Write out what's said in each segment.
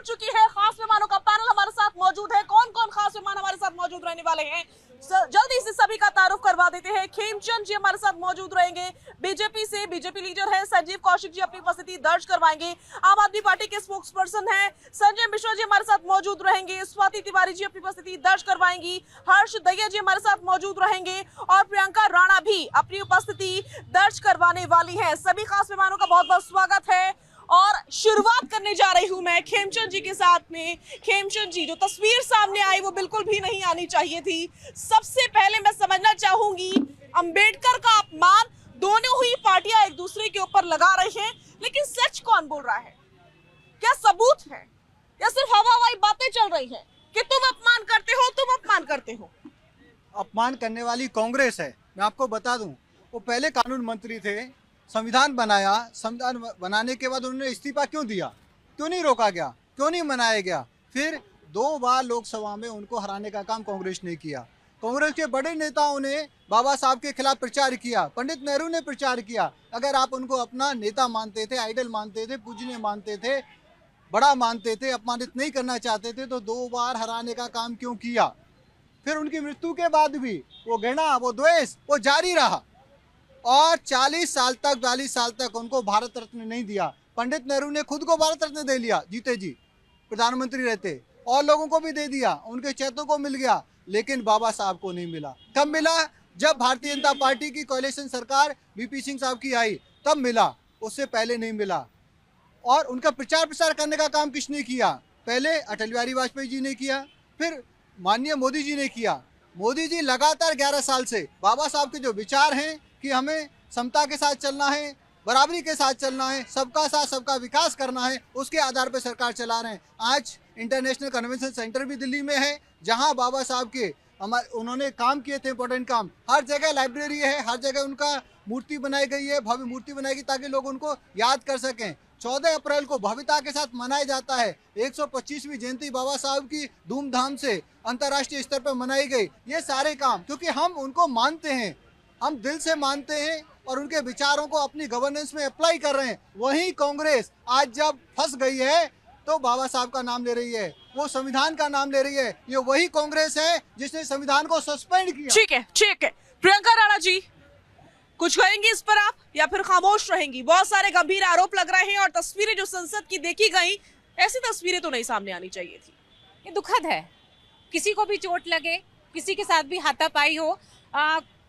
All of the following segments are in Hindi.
जुड़ चुकी है। खास मेहमानों का पैनल हमारे साथ मौजूद है। कौन कौन खास मेहमान हमारे साथ मौजूद रहने वाले हैं, जल्दी से सभी का तारुफ करवा देते हैं। खेमचंद जी हमारे साथ मौजूद रहेंगे, बीजेपी से, बीजेपी लीडर है। संजीव कौशिक जी अपनी उपस्थिति दर्ज करवाएंगे। आम आदमी पार्टी के स्पोक्स पर्सन है संजय मिश्रा जी हमारे साथ मौजूद रहेंगे। स्वाति तिवारी जी अपनी उपस्थिति दर्ज करवाएंगी। हर्ष दहिया जी हमारे साथ मौजूद रहेंगे और प्रियंका राणा भी अपनी उपस्थिति दर्ज करवाने वाली है। सभी खास मेहमानों का बहुत बहुत स्वागत है और शुरुआत करने जा रही हूं मैं खेमचंद जी के साथ में। खेमचंद जी, जो तस्वीर सामने आई वो बिल्कुल भी नहीं आनी चाहिए थी। सबसे पहले मैं समझना चाहूंगी, अंबेडकर का अपमान दोनों ही पार्टियां एक दूसरे के ऊपर लगा रही हैं, लेकिन सच कौन बोल रहा है? क्या सबूत है या सिर्फ हवाई बातें चल रही है कि तुम अपमान करते हो, तुम अपमान करते हो? अपमान करने वाली कांग्रेस है। मैं आपको बता दूं, वो पहले कानून मंत्री थे, संविधान बनाया, संविधान बनाने के बाद उन्होंने इस्तीफा क्यों दिया? क्यों नहीं रोका गया? क्यों नहीं मनाया गया? फिर 2 बार लोकसभा में उनको हराने का काम कांग्रेस ने किया। कांग्रेस के बड़े नेताओं ने बाबा साहब के खिलाफ प्रचार किया, पंडित नेहरू ने प्रचार किया। अगर आप उनको अपना नेता मानते थे, आइडल मानते थे, पूजनीय मानते थे, बड़ा मानते थे, अपमानित नहीं करना चाहते थे, तो 2 बार हराने का काम क्यों किया? फिर उनकी मृत्यु के बाद भी वो घृणा, वो द्वेष, वो जारी रहा और 42 साल तक उनको भारत रत्न नहीं दिया। पंडित नेहरू ने खुद को भारत रत्न दे लिया, जीते जी प्रधानमंत्री रहते, और लोगों को भी दे दिया, उनके चेतों को मिल गया, लेकिन बाबा साहब को नहीं मिला। कब मिला? जब भारतीय जनता पार्टी की कोalition सरकार वीपी सिंह साहब की आई, तब मिला, उससे पहले नहीं मिला। और उनका प्रचार प्रसार करने का काम किसने किया? पहले अटल बिहारी वाजपेयी जी ने किया, फिर माननीय मोदी जी ने किया। मोदी जी लगातार 11 साल से बाबा साहब के जो विचार हैं कि हमें समता के साथ चलना है, बराबरी के साथ चलना है, सबका साथ सबका विकास करना है, उसके आधार पर सरकार चला रहे हैं। आज इंटरनेशनल कन्वेंशन सेंटर भी दिल्ली में है, जहां बाबा साहब के उन्होंने काम किए थे, इंपॉर्टेंट काम। हर जगह लाइब्रेरी है, हर जगह उनका मूर्ति बनाई गई है, भव्य मूर्ति बनाई गई ताकि लोग उनको याद कर सकें। 14 अप्रैल को भव्यता के साथ मनाया जाता है। 125वीं जयंती बाबा साहब की धूमधाम से अंतर्राष्ट्रीय स्तर पर मनाई गई। ये सारे काम क्योंकि हम उनको मानते हैं, हम दिल से मानते हैं और उनके विचारों को अपनी गवर्नेंस में अप्लाई कर रहे हैं। वहीं कांग्रेस आज जब फंस गई है तो बाबा साहब का नाम ले रही है, वो संविधान का नाम ले रही है। ये वही कांग्रेस है जिसने संविधान को सस्पेंड किया। ठीक है, ठीक है। प्रियंका राणा जी, कुछ कहेंगी इस पर आप या फिर खामोश रहेंगी? बहुत सारे गंभीर आरोप लग रहे हैं और तस्वीरें जो संसद की देखी गई, ऐसी तस्वीरें तो नहीं सामने आनी चाहिए थी। ये दुखद है, किसी को भी चोट लगे, किसी के साथ भी हाथापाई हो,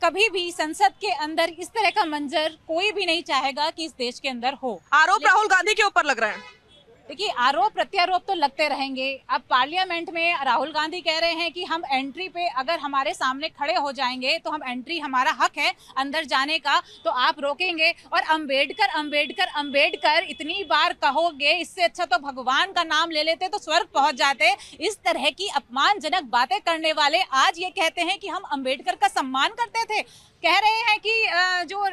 कभी भी संसद के अंदर इस तरह का मंजर कोई भी नहीं चाहेगा कि इस देश के अंदर हो। आरोप राहुल गांधी के ऊपर लग रहे हैं। देखिए, आरोप प्रत्यारोप तो लगते रहेंगे। अब पार्लियामेंट में राहुल गांधी कह रहे हैं कि हम एंट्री पे अगर हमारे सामने खड़े हो जाएंगे तो हम एंट्री, हमारा हक है अंदर जाने का, तो आप रोकेंगे। और अंबेडकर अंबेडकर अंबेडकर इतनी बार कहोगे, इससे अच्छा तो भगवान का नाम ले लेते तो स्वर्ग पहुंच जाते। इस तरह की अपमानजनक बातें करने वाले आज ये कहते हैं कि हम अंबेडकर का सम्मान करते थे। कह रहे हैं कि जो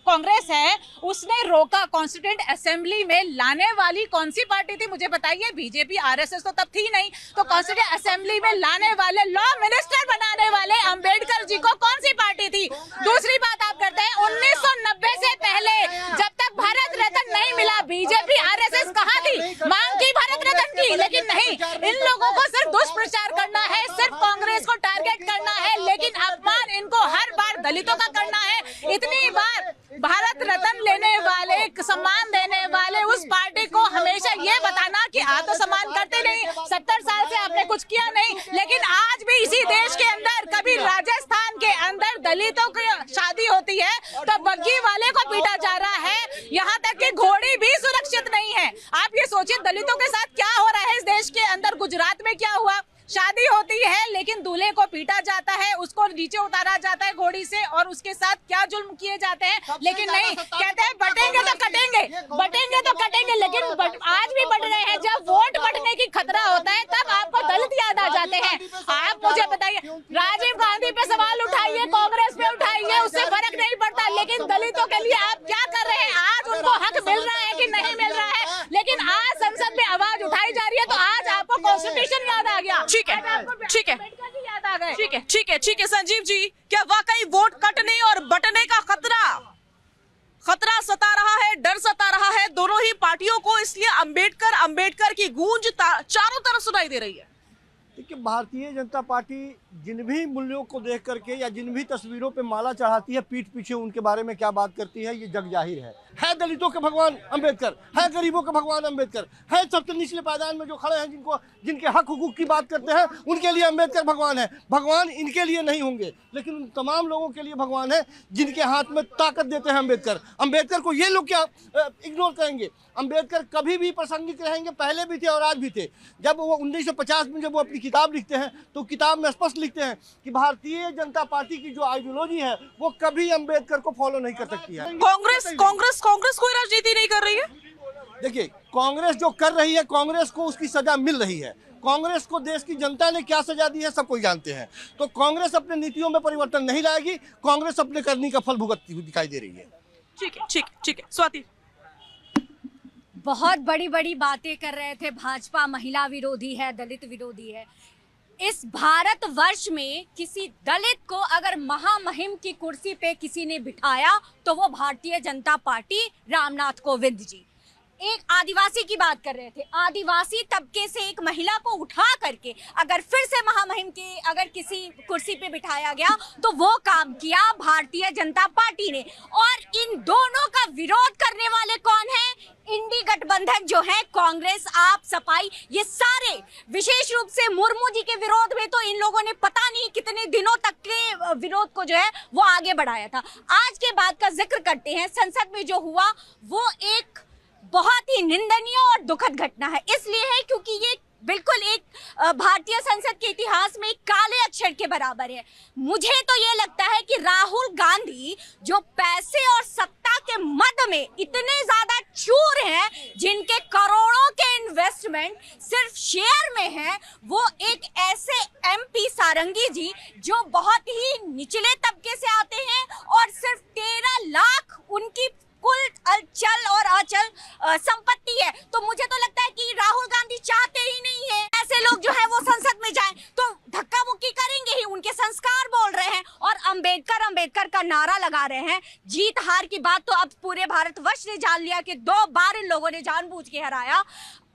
कांग्रेस है उसने रोका। कॉन्स्टिट्यूएंट असेंबली में लाने वाली कौन सी पार्टी थी मुझे बताइए? बीजेपी, आरएसएस तो तब थी नहीं। तो कॉन्स्टिट्यूएंट असेंबली में लाने वाले, लॉ मिनिस्टर बनाने वाले अंबेडकर जी को कौन सी पार्टी थी? दूसरी बात आप करते हैं 1990 से पहले जब तक भारत रत्न नहीं मिला, बीजेपी आरएसएस कहाँ थी? मांग की भारत रत्न की, लेकिन नहीं, इन लोगों को सिर्फ दुष्प्रचार करना है, सिर्फ कांग्रेस को टारगेट करना है, लेकिन अपमान इनको हर बार दलितों का करना है। इतनी बार भारत रत्न लेने वाले, सम्मान देने वाले उस पार्टी को हमेशा ये बताना कि आत्मसम्मान करते नहीं, 70 साल से आपने कुछ किया नहीं। लेकिन आज भी इसी देश के अंदर कभी राजस्थान के अंदर दलितों की शादी होती है तो बग्गी वाले को पीटा जा रहा है, यहाँ तक कि घोड़ी भी सुरक्षित नहीं है। आप ये सोचिए दलितों के साथ क्या हो रहा है इस देश के अंदर। गुजरात में क्या हुआ? शादी होती है लेकिन दूल्हे को पीटा जाता है, उसको नीचे उतारा जाता है घोड़ी से, और उसके साथ क्या जुल्म किए जाते हैं। लेकिन नहीं, कहते हैं बटेंगे तो कटेंगे, बटेंगे तो कटेंगे, लेकिन आज भी बढ़ रहे हैं। जब वोट बढ़ने की खतरा होता है तब आपको दलित याद आ जाते हैं। आप मुझे बताइए, राजीव गांधी पे सवाल उठाइए, कांग्रेस पे उठाइए, उससे फर्क नहीं पड़ता, लेकिन दलितों के लिए आप क्या कर रहे हैं? आज उनको हक मिल रहा है कि नहीं मिल रहा है? लेकिन आज संसद में आवाज उठाई जा रही है तो आज आपको कॉन्स्टिट्यूशन याद आ गया। ठीक है, ठीक है, याद आ गए। ठीक है, ठीक है, ठीक है। संजीव जी, क्या वाकई वोट कटने और बटने का खतरा सता रहा है, डर सता रहा है दोनों ही पार्टियों को, इसलिए अंबेडकर की गूंज चारों तरफ सुनाई दे रही है। देखिए, भारतीय जनता पार्टी जिन भी मूल्यों को देख करके या जिन भी तस्वीरों पे माला चढ़ाती है, पीठ पीछे उनके बारे में क्या बात करती है, ये जग जाहिर है दलितों के भगवान अंबेडकर, है गरीबों के भगवान अंबेडकर, है सबसे निचले पायदान में जो खड़े हैं, जिनके हक हुकूक की बात करते हैं, उनके लिए अंबेडकर भगवान है। भगवान इनके लिए नहीं होंगे, लेकिन उन तमाम लोगों के लिए भगवान है जिनके हाथ में ताकत देते हैं अंबेडकर। अंबेडकर को ये लोग क्या इग्नोर करेंगे? अंबेडकर कभी भी प्रासंगिक रहेंगे, पहले भी थे और आज भी थे। जब वो 1950 में जब वो अपनी किताब लिखते हैं तो किताब में स्पष्ट लिखते हैं कि भारतीय जनता पार्टी की जो आइडियोलॉजी है वो कभी अंबेडकर को फॉलो नहीं कर सकती है। कांग्रेस कोई राजनीति नहीं कर रही है। देखिए, कांग्रेस जो कर रही है, कांग्रेस को उसकी सजा मिल रही है। कांग्रेस को देश की जनता ने क्या सजा दी है सब कोई जानते हैं। तो कांग्रेस अपने नीतियों में परिवर्तन नहीं लाएगी, कांग्रेस अपने करनी का फल भुगतती हुई दिखाई दे रही है। ठीक है स्वाति। बहुत बड़ी बड़ी बातें कर रहे थे, भाजपा महिला विरोधी है, दलित विरोधी है। इस भारतवर्ष में किसी दलित को अगर महामहिम की कुर्सी पे किसी ने बिठाया तो वो भारतीय जनता पार्टी, रामनाथ कोविंद जी। एक आदिवासी की बात कर रहे थे, आदिवासी तबके से एक महिला को उठा करके अगर फिर से महामहिम की अगर किसी कुर्सी पे बिठाया गया तो वो काम किया भारतीय जनता पार्टी ने। और इन दोनों का विरोध करने वाले कौन है? इंडी गठबंधन जो है, कांग्रेस, आप, सपाई, ये सारे। विशेष रूप से मुर्मू जी के विरोध में तो इन लोगों ने पता नहीं कितने दिनों तक के विरोध को जो है वो आगे बढ़ाया था। आज के बाद का जिक्र करते हैं। संसद में जो हुआ वो एक बहुत ही निंदनीय और दुखद घटना है। इसलिए है क्योंकि ये बिल्कुल एक भारतीय संसद के इतिहास में एक काले अक्षर के बराबर है। मुझे तो ये लगता है कि राहुल गांधी जो पैसे और सत्ता के मद में इतने ज्यादा चूर हैं, जिनके करोड़ों के इन्वेस्टमेंट सिर्फ शेयर में हैं, वो एक ऐसे MP सारंगी जी जो बहुत ही निचले तबके से आते हैं और सिर्फ 13 लाख उनकी कुल चल और अचल संपत्ति है। तो मुझे तो लगता है कि राहुल गांधी चाहते ही नहीं है ऐसे लोग जो है वो संसद में जाएं, तो धक्का मुक्की करेंगे ही। उनके संस्कार बोल रहे हैं और अंबेडकर का नारा लगा रहे हैं। जीत हार की बात तो अब पूरे भारतवर्ष ने जान लिया कि 2 बार इन लोगों ने जानबूझ के हराया।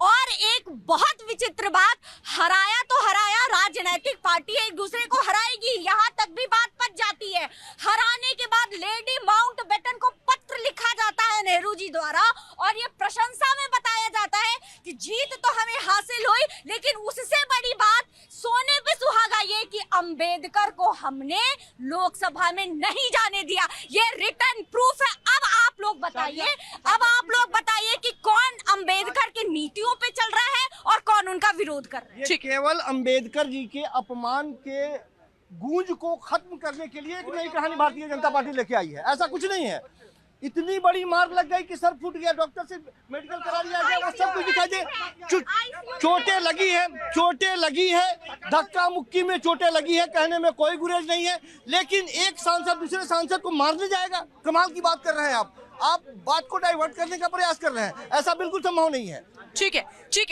और एक बहुत विचित्र बात, हराया तो हराया, राजनीतिक पार्टी एक दूसरे को हराएगी, यहाँ तक भी बात पच जाती है। हराने के बाद लेडी माउंटबेटन को पत्र लिखा जाता है नेहरू जी द्वारा और ये प्रशंसा में बताया जाता है कि जीत तो हमें हासिल हुई, लेकिन उससे बड़ी बात सोने पे सुहागा ये कि अंबेडकर को हमने लोकसभा में नहीं जाने दिया। ये रिटर्न प्रूफ है। अब आप लोग बताइए कि कौन अंबेडकर की नीतियों पे चल रहा है और कौन उनका विरोध कर रहा है। ये केवल अंबेडकर जी के अपमान के गूंज को खत्म करने के लिए एक नई कहानी भारतीय जनता पार्टी लेके आई है। ऐसा कुछ नहीं है। इतनी बड़ी मार लग गई कि सर फूट गया, डॉक्टर से मेडिकल करा लिया गया, वो सब कुछ दिखाई दे। चोटें लगी है, धक्का मुक्की में चोटें लगी है, कहने में कोई गुरेज नहीं है। लेकिन एक सांसद दूसरे सांसद को मारने जाएगा? कमाल की बात कर रहे हैं आप बात को डाइवर्ट करने का प्रयास कर रहे हैं। ऐसा बिल्कुल संभव नहीं है। ठीक है।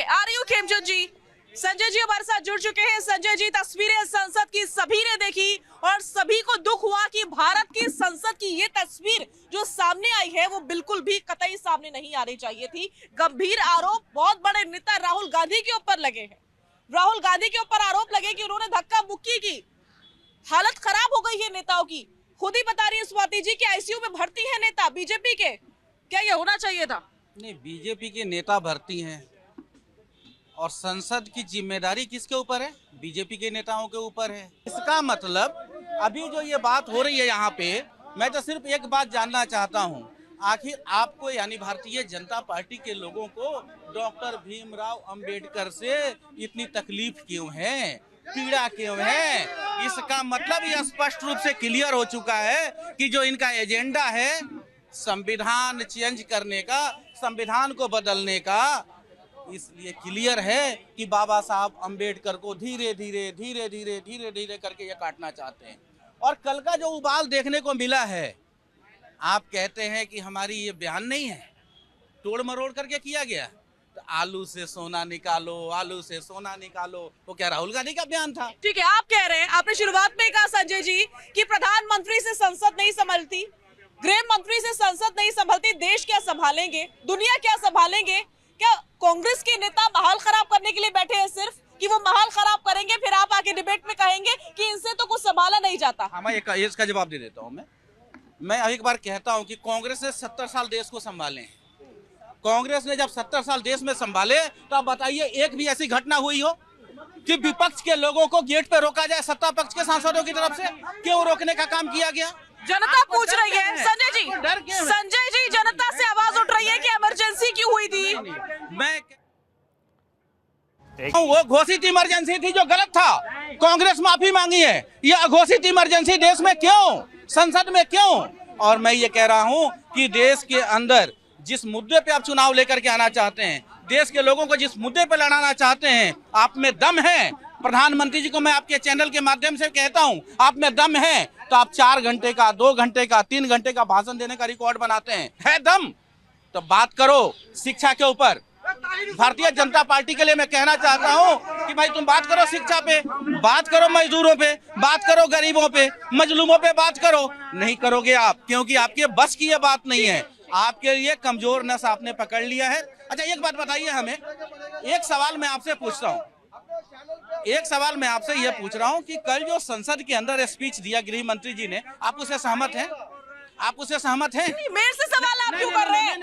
आ रही हूँ खेमचंद जी। संजय जी हमारे साथ जुड़ चुके हैं। संजय जी, तस्वीरें संसद की सभी ने देखी और सभी को दुख हुआ कि भारत की संसद की ये तस्वीर जो सामने आई है वो बिल्कुल भी कतई सामने नहीं आनी चाहिए थी। गंभीर आरोप बहुत बड़े नेता राहुल गांधी के ऊपर लगे हैं। राहुल गांधी के ऊपर आरोप लगे कि उन्होंने धक्का मुक्की की। हालत खराब हो गई है नेताओं की। खुद ही बता रही है स्वाति जी कि ICU में भर्ती है नेता बीजेपी के। क्या ये होना चाहिए था? नहीं, बीजेपी के नेता भर्ती हैं और संसद की जिम्मेदारी किसके ऊपर है? बीजेपी के नेताओं के ऊपर है। इसका मतलब अभी जो ये बात हो रही है यहाँ पे, मैं तो सिर्फ एक बात जानना चाहता हूँ, आखिर आपको यानी भारतीय जनता पार्टी के लोगों को डॉक्टर भीमराव अंबेडकर से इतनी तकलीफ क्यों है, पीड़ा क्यों है? इसका मतलब ये स्पष्ट रूप से क्लियर हो चुका है कि जो इनका एजेंडा है संविधान चेंज करने का, संविधान को बदलने का, इसलिए क्लियर है कि बाबा साहब अंबेडकर को धीरे धीरे करके ये काटना चाहते हैं। और कल का जो उबाल देखने को मिला है, आप कहते हैं कि हमारी ये बयान नहीं है, तोड़ मरोड़ करके किया गया। तो आलू से सोना निकालो, वो क्या राहुल गांधी का बयान था? ठीक है, आप कह रहे हैं, आपने शुरुआत में कहा संजय जी कि प्रधानमंत्री से संसद नहीं संभलती, गृह मंत्री से संसद नहीं संभलती, देश क्या संभालेंगे, दुनिया क्या संभालेंगे? क्या कांग्रेस के नेता माहौल खराब करने के लिए बैठे हैं सिर्फ कि वो माहौल खराब करेंगे, फिर आप आके डिबेट में कहेंगे कि इनसे तो कुछ संभाला नहीं जाता? हाँ, मैं इसका जवाब दे देता हूँ। मैं एक बार कहता हूँ कि कांग्रेस ने 70 साल देश को संभाले हैं। कांग्रेस ने जब 70 साल देश में संभाले तो आप बताइए एक भी ऐसी घटना हुई हो कि विपक्ष के लोगों को गेट पे रोका जाए सत्ता पक्ष के सांसदों की तरफ से? क्यों रोकने का काम किया गया? जनता पूछ रही है संजय जी, जनता से आवाज उठ रही है कि इमरजेंसी क्यों हुई थी? मैं वो घोषित इमरजेंसी थी जो गलत था, कांग्रेस माफी मांगी है। ये अघोषित इमरजेंसी देश में क्यों, संसद में क्यों? और मैं ये कह रहा हूं कि देश के अंदर जिस मुद्दे पे आप चुनाव लेकर के आना चाहते हैं, देश के लोगों को जिस मुद्दे पे लड़ाना चाहते हैं, आप में दम है। प्रधानमंत्री जी को मैं आपके चैनल के माध्यम से कहता हूं, आप में दम है तो आप 4 घंटे का, 2 घंटे का, 3 घंटे का भाषण देने का रिकॉर्ड बनाते हैं। है दम तो बात करो शिक्षा के ऊपर। भारतीय जनता पार्टी के लिए मैं कहना चाहता हूं कि भाई तुम बात करो शिक्षा पे, बात करो मजदूरों पे, बात करो गरीबों पे, मजलूमों पे बात करो। नहीं करोगे आप, क्योंकि आपके बस की ये बात नहीं है। आपके लिए कमजोर नस आपने पकड़ लिया है। अच्छा, एक बात बताइए हमें, एक सवाल मैं आपसे पूछता हूँ, एक सवाल मैं आपसे ये पूछ रहा हूँ कि कल जो संसद के अंदर स्पीच दिया गृह मंत्री जी ने, आप उससे सहमत हैं? आप उससे सहमत हैं? मेरे से सवाल आप क्यों कर रहे हैं?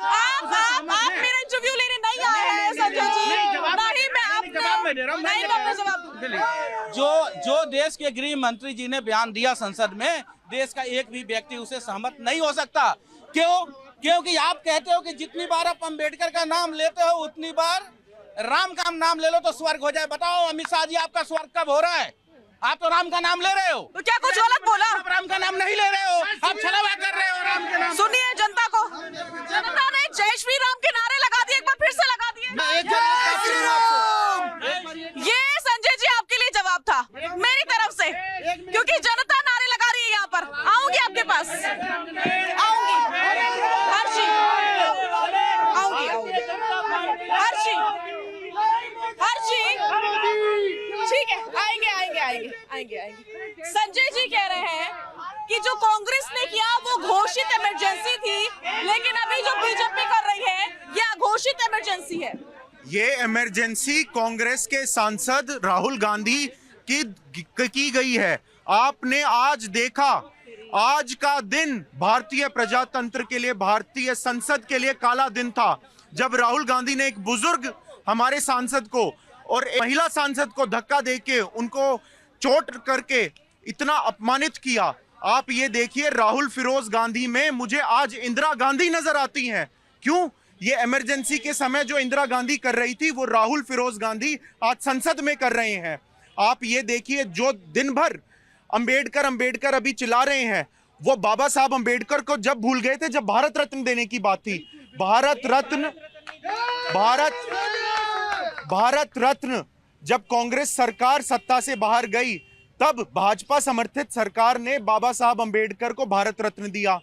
आप मेरा इंटरव्यू लेने नहीं आए हैं संजय जी। नहीं, मैं आपका जवाब दे रहा हूं। जो देश के गृह मंत्री जी ने बयान दिया संसद में, देश का एक भी व्यक्ति उसे सहमत नहीं हो सकता। क्यों? क्योंकि आप कहते हो कि जितनी बार आप अम्बेडकर का नाम लेते हो उतनी बार राम का नाम ले लो तो स्वर्ग हो जाए। बताओ अमित शाह जी, आपका स्वर्ग कब हो रहा है? आप तो राम का नाम ले रहे हो। तो क्या कुछ गलत बोला? आप राम का नाम नहीं ले रहे हो, आप छलावा कर रहे हो राम के नाम। सुनिए जनता को, जनता ने जय श्री राम के नारे लगा दिए, एक बार फिर से लगा दिए। ये संजय जी आपके लिए जवाब था मेरी तरफ से, क्योंकि जनता नारे लगा रही है। यहाँ पर आऊंगी आपके पास, आऊंगी हर्षी, आऊंगी हर्षी, ठीक है, आएंगे। संजय जी कह रहे हैं कि जो कांग्रेस ने किया वो घोषित इमरजेंसी थी, लेकिन अभी जो बीजेपी कर रही है ये अघोषित इमरजेंसी है। ये इमरजेंसी कांग्रेस के सांसद राहुल गांधी की गई है। आपने आज देखा, आज का दिन भारतीय प्रजातंत्र के लिए, भारतीय संसद के लिए काला दिन था, जब राहुल गांधी ने एक बुजुर्ग हमारे सांसद को और एक महिला सांसद को धक्का देके उनको चोट करके इतना अपमानित किया। आप ये देखिए, राहुल फिरोज गांधी में मुझे आज इंदिरा गांधी नजर आती हैं। क्यों? ये इमरजेंसी के समय जो इंदिरा गांधी कर रही थी वो राहुल फिरोज गांधी आज संसद में कर रहे हैं। आप ये देखिए, जो दिन भर अंबेडकर अभी चिल्ला रहे हैं, वो बाबा साहब अंबेडकर को जब भूल गए थे जब भारत रत्न देने की बात थी। भारत रत्न जब कांग्रेस सरकार सत्ता से बाहर गई, तब भाजपा समर्थित सरकार ने बाबा साहब अंबेडकर को भारत रत्न दिया।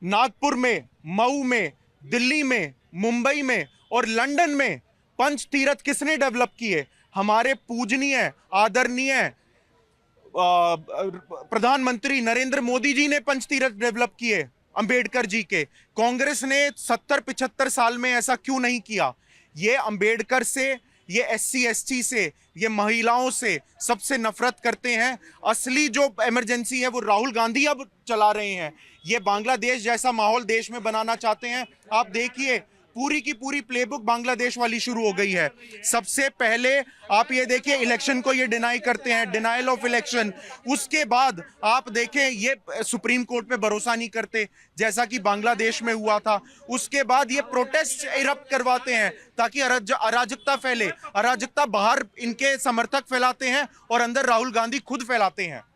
नागपुर में, मऊ में, दिल्ली में, मुंबई में और लंदन में पंच तीर्थ किसने डेवलप किए? हमारे पूजनीय आदरणीय प्रधानमंत्री नरेंद्र मोदी जी ने पंच तीर्थ डेवलप किए अंबेडकर जी के। कांग्रेस ने 70-75 साल में ऐसा क्यों नहीं किया? ये अंबेडकर से, ये SC ST से, ये महिलाओं से सबसे नफरत करते हैं। असली जो इमरजेंसी है वो राहुल गांधी अब चला रहे हैं। ये बांग्लादेश जैसा माहौल देश में बनाना चाहते हैं। आप देखिए, पूरी की पूरी प्लेबुक बांग्लादेश वाली शुरू हो गई है। सबसे पहले आप ये देखिए, इलेक्शन को ये डिनाई करते हैं, डिनाइल ऑफ इलेक्शन। उसके बाद आप देखें, ये सुप्रीम कोर्ट पे भरोसा नहीं करते जैसा कि बांग्लादेश में हुआ था। उसके बाद ये प्रोटेस्ट इरप्ट करवाते हैं ताकि अराजकता फैले। अराजकता बाहर इनके समर्थक फैलाते हैं और अंदर राहुल गांधी खुद फैलाते हैं।